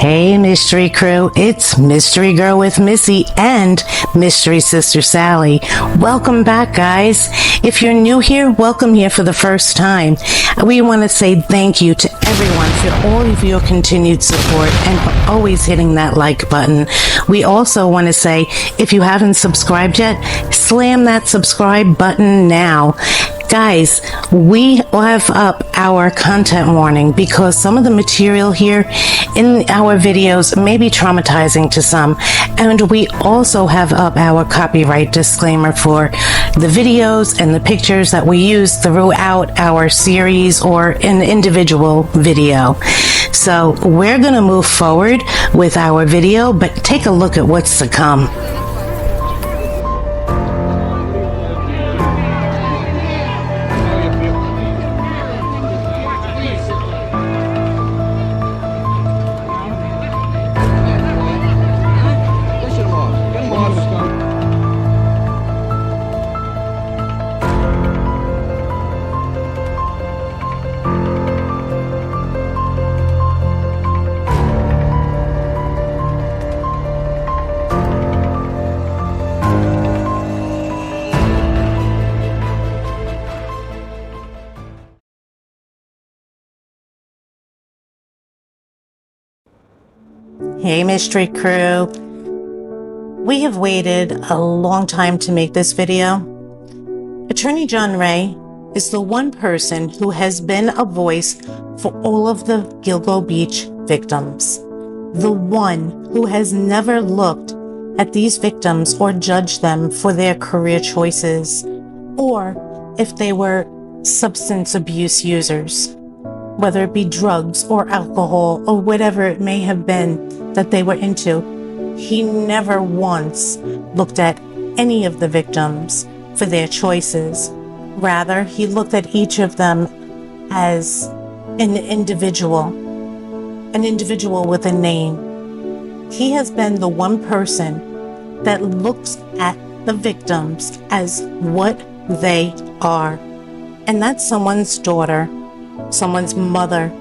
Hey Mystery Crew, it's Mystery Girl with Missy and Mystery Sister Sally. Welcome back, guys. If you're new here, welcome here for the first time. We want to say thank you to everyone for all of your continued support and always hitting that like button. We also want to say, if you haven't subscribed yet, slam that subscribe button now. Guys, we have up our content warning because some of the material here in our videos may be traumatizing to some, and we also have up our copyright disclaimer for the videos and the pictures that we use throughout our series or an individual video. So we're going to move forward with our video, but take a look at what's to come. Hey Mystery Crew, we have waited a long time to make this video. Attorney John Ray is the one person who has been a voice for all of the Gilgo Beach victims. The one who has never looked at these victims or judged them for their career choices or if they were substance abuse users, whether it be drugs or alcohol or whatever it may have been that they were into. He never once looked at any of the victims for their choices. Rather, he looked at each of them as an individual with a name. He has been the one person that looks at the victims as what they are. And that's someone's daughter, someone's mother,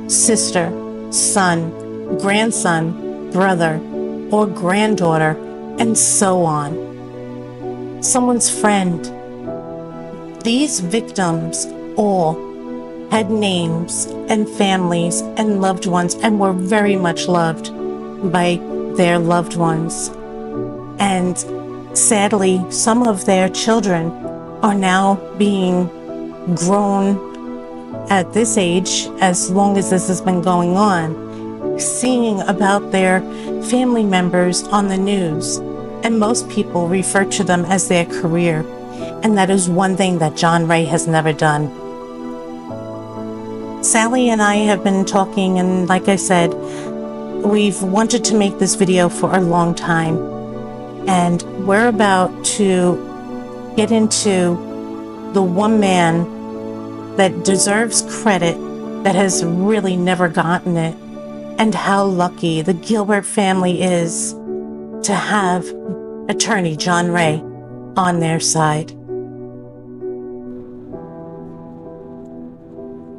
sister, son, grandson, brother, or granddaughter, and so on. Someone's friend. These victims all had names and families and loved ones and were very much loved by their loved ones. And sadly, some of their children are now being grown at this age, as long as this has been going on, seeing about their family members on the news, and most people refer to them as their career, and that is one thing that John Ray has never done. Sally and I have been talking, and like I said, we've wanted to make this video for a long time, and we're about to get into the one man that deserves credit that has really never gotten it, and how lucky the Gilbert family is to have attorney John Ray on their side.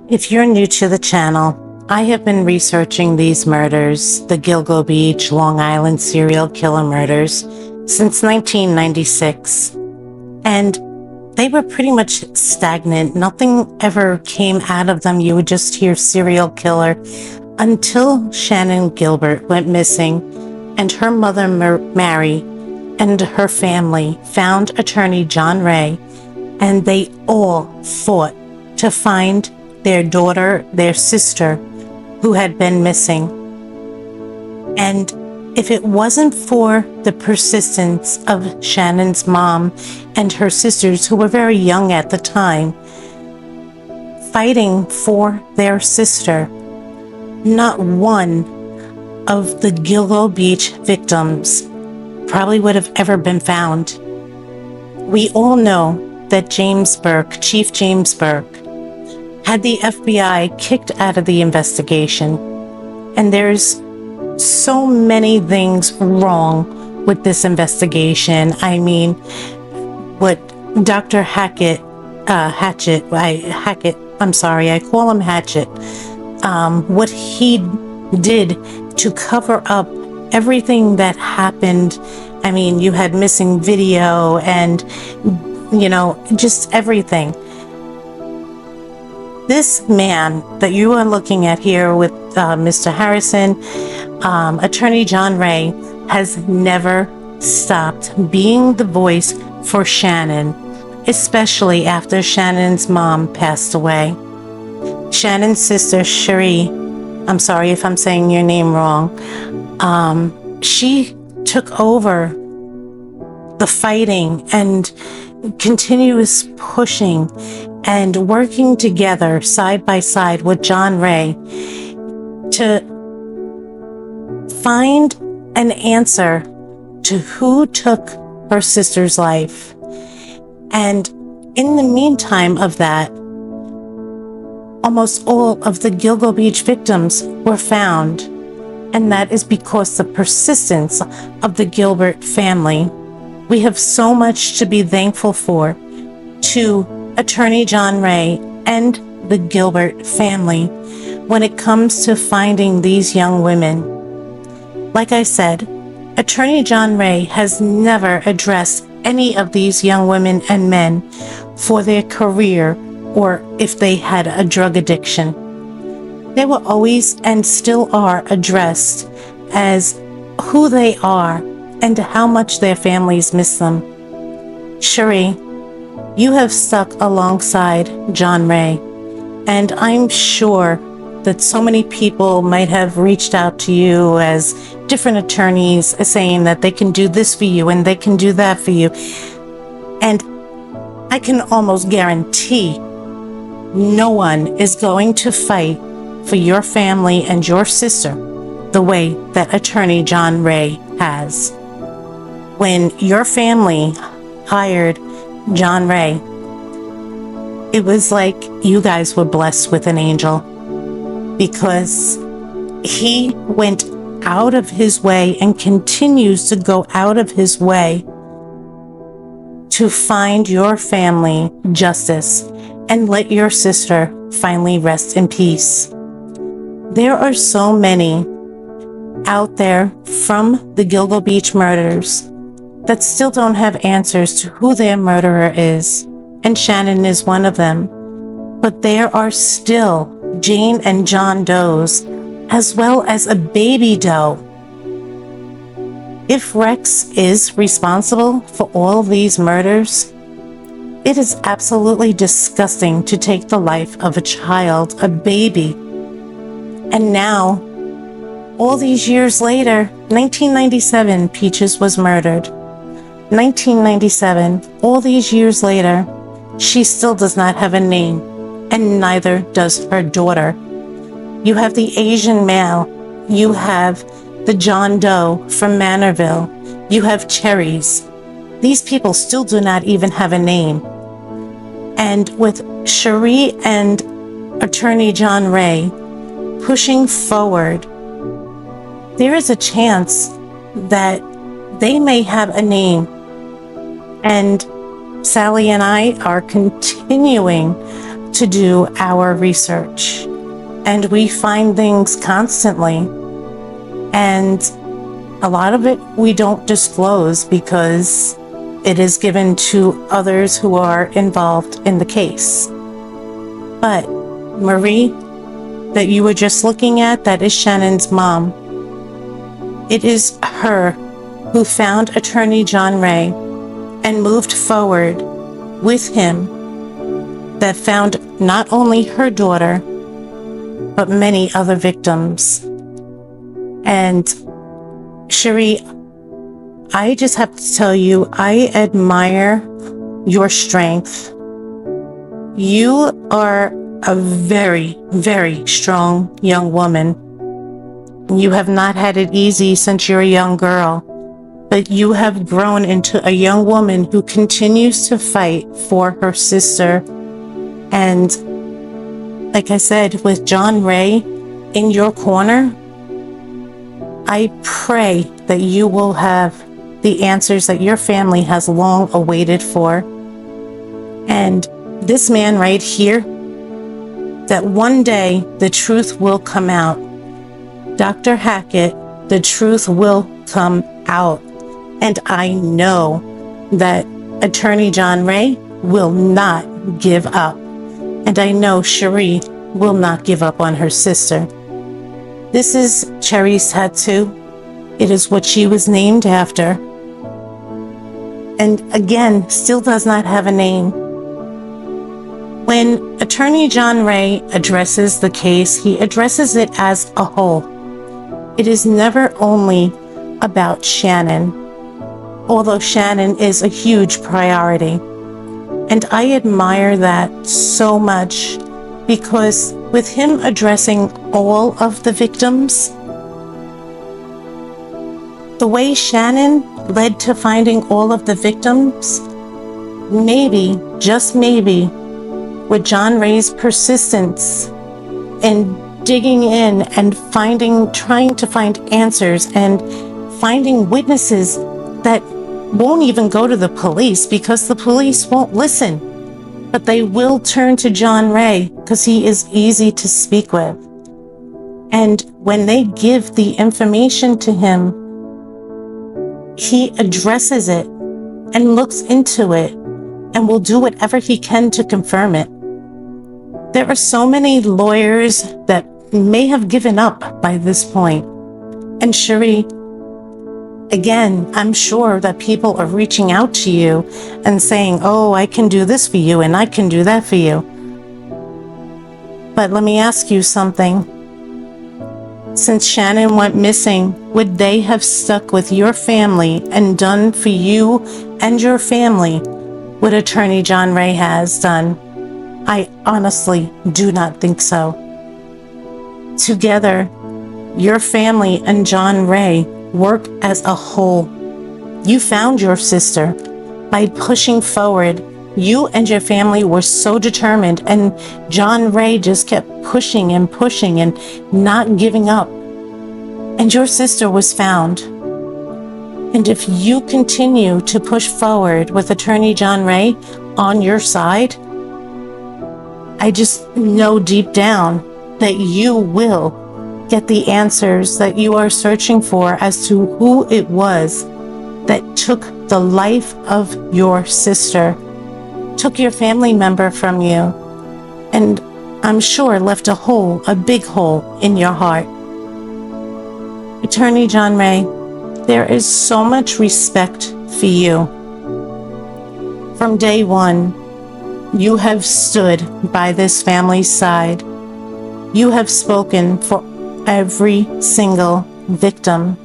If you're new to the channel, I have been researching these murders, the Gilgo Beach, Long Island serial killer murders, since 1996. And they were pretty much stagnant. Nothing ever came out of them. You would just hear serial killer until Shannon Gilbert went missing and her mother Mary and her family found attorney John Ray, and they all fought to find their daughter, their sister, who had been missing. And if it wasn't for the persistence of Shannon's mom and her sisters, who were very young at the time, fighting for their sister, not one of the Gilgo Beach victims probably would have ever been found. We all know that James Burke, Chief James Burke, had the FBI kicked out of the investigation. And there's so many things wrong with this investigation. I mean, what Dr. Hackett, I'm sorry, I call him Hatchet. What he did to cover up everything that happened. I mean, you had missing video and, just everything. This man that you are looking at here with Mr. Harrison, Attorney John Ray, has never stopped being the voice for Shannon, especially after Shannon's mom passed away. Shannon's sister, Cherie, I'm sorry if I'm saying your name wrong, she took over the fighting and continuous pushing and working together side by side with John Ray to find an answer to who took her sister's life. And in the meantime of that, almost all of the Gilgo Beach victims were found. And that is because the persistence of the Gilbert family. We have so much to be thankful for to Attorney John Ray and the Gilbert family when it comes to finding these young women. Like I said, Attorney John Ray has never addressed any of these young women and men for their career or if they had a drug addiction. They were always and still are addressed as who they are and how much their families miss them. Cherie, you have stuck alongside John Ray, and I'm sure that so many people might have reached out to you as different attorneys saying that they can do this for you and they can do that for you. And I can almost guarantee no one is going to fight for your family and your sister the way that Attorney John Ray has. When your family hired John Ray, it was like you guys were blessed with an angel, because he went out of his way and continues to go out of his way to find your family justice and let your sister finally rest in peace. There are so many out there from the Gilgo Beach Murders that still don't have answers to who their murderer is, and Shannon is one of them. But there are still Jane and John Does, as well as a baby doe. If Rex is responsible for all these murders, it is absolutely disgusting to take the life of a child, a baby. And now, all these years later, 1997, Peaches was murdered. 1997, all these years later, she still does not have a name, and neither does her daughter. You have the Asian male, you have the John Doe from Manorville, you have Cherries. These people still do not even have a name. And with Cherie and Attorney John Ray pushing forward, there is a chance that they may have a name. And Sally and I are continuing to do our research, and we find things constantly, and a lot of it we don't disclose because it is given to others who are involved in the case. But Marie, that you were just looking at, that is Shannon's mom. It is her who found Attorney John Ray and moved forward with him, that found not only her daughter, but many other victims. And Cherie, I just have to tell you, I admire your strength. You are a very, very strong young woman. You have not had it easy since you're a young girl, but you have grown into a young woman who continues to fight for her sister. And like I said, with John Ray in your corner, I pray that you will have the answers that your family has long awaited for. And this man right here, that one day the truth will come out. Dr. Hackett, the truth will come out. And I know that Attorney John Ray will not give up. And I know Cherie will not give up on her sister. This is Cherry's tattoo. It is what she was named after. And again, still does not have a name. When Attorney John Ray addresses the case, he addresses it as a whole. It is never only about Shannon, although Shannon is a huge priority. And I admire that so much, because with him addressing all of the victims, the way Shannon led to finding all of the victims, maybe, just maybe, with John Ray's persistence in digging in and trying to find answers and finding witnesses that won't even go to the police because the police won't listen. But they will turn to John Ray because he is easy to speak with. And when they give the information to him, he addresses it and looks into it and will do whatever he can to confirm it. There are so many lawyers that may have given up by this point. And Cherie, again, I'm sure that people are reaching out to you and saying, oh, I can do this for you and I can do that for you. But let me ask you something. Since Shannon went missing, would they have stuck with your family and done for you and your family what Attorney John Ray has done? I honestly do not think so. Together, your family and John Ray work as a whole. You found your sister by pushing forward. You and your family were so determined, and John Ray just kept pushing and pushing and not giving up. And your sister was found. And if you continue to push forward with Attorney John Ray on your side, I just know deep down that you will get the answers that you are searching for as to who it was that took the life of your sister, took your family member from you, and I'm sure left a big hole in your heart. Attorney John Ray, there is so much respect for you. From day one, you have stood by this family's side. You have spoken for every single victim.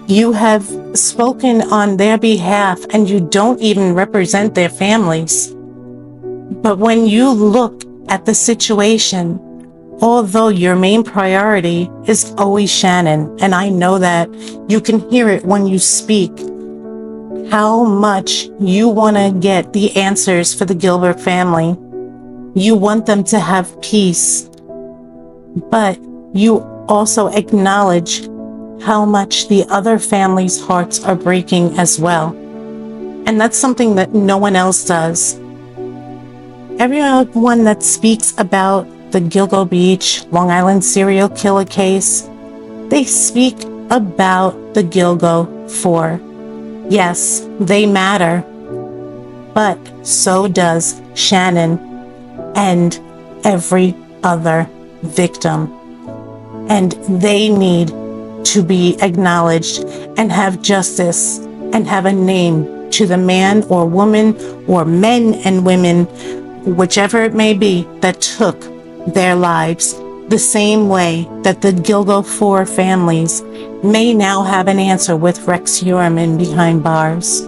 You have spoken on their behalf, and you don't even represent their families. But when you look at the situation, although your main priority is always Shannon, and I know that you can hear it when you speak, how much you want to get the answers for the Gilbert family. You want them to have peace, but you also acknowledge how much the other families' hearts are breaking as well. And that's something that no one else does. Everyone that speaks about the Gilgo Beach, Long Island serial killer case, they speak about the Gilgo 4. Yes, they matter, but so does Shannon and every other victim. And they need to be acknowledged and have justice and have a name to the man or woman or men and women, whichever it may be, that took their lives, the same way that the Gilgo 4 families may now have an answer with Rex Heuermann behind bars.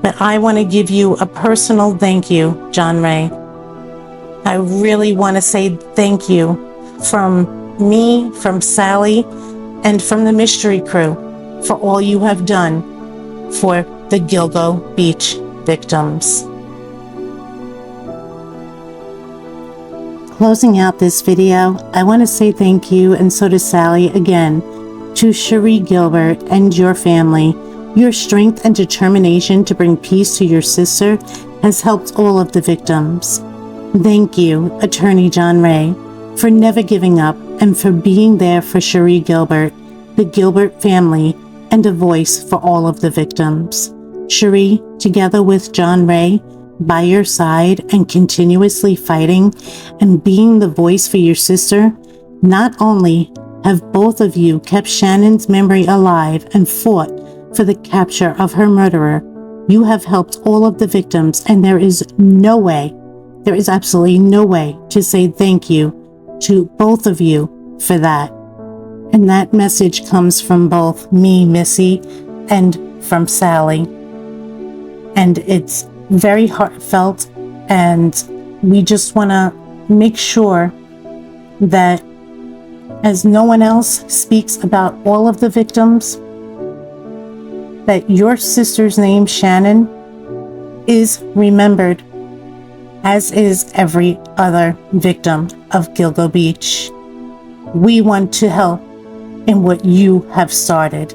But I want to give you a personal thank you, John Ray. I really want to say thank you from me, from Sally, and from the mystery crew for all you have done for the Gilgo Beach victims. Closing out this video, I want to say thank you, and so does Sally again, to Cherie Gilbert and your family. Your strength and determination to bring peace to your sister has helped all of the victims. Thank you, Attorney John Ray. for never giving up, and for being there for Cherie Gilbert, the Gilbert family, and a voice for all of the victims. Cherie, together with John Ray, by your side and continuously fighting and being the voice for your sister, not only have both of you kept Shannon's memory alive and fought for the capture of her murderer, you have helped all of the victims, and there is absolutely no way to say thank you to both of you for that. And that message comes from both me, Missy, and from Sally. And it's very heartfelt, and we just want to make sure that as no one else speaks about all of the victims, that your sister's name, Shannon, is remembered, as is every other victim of Gilgo Beach. We want to help in what you have started.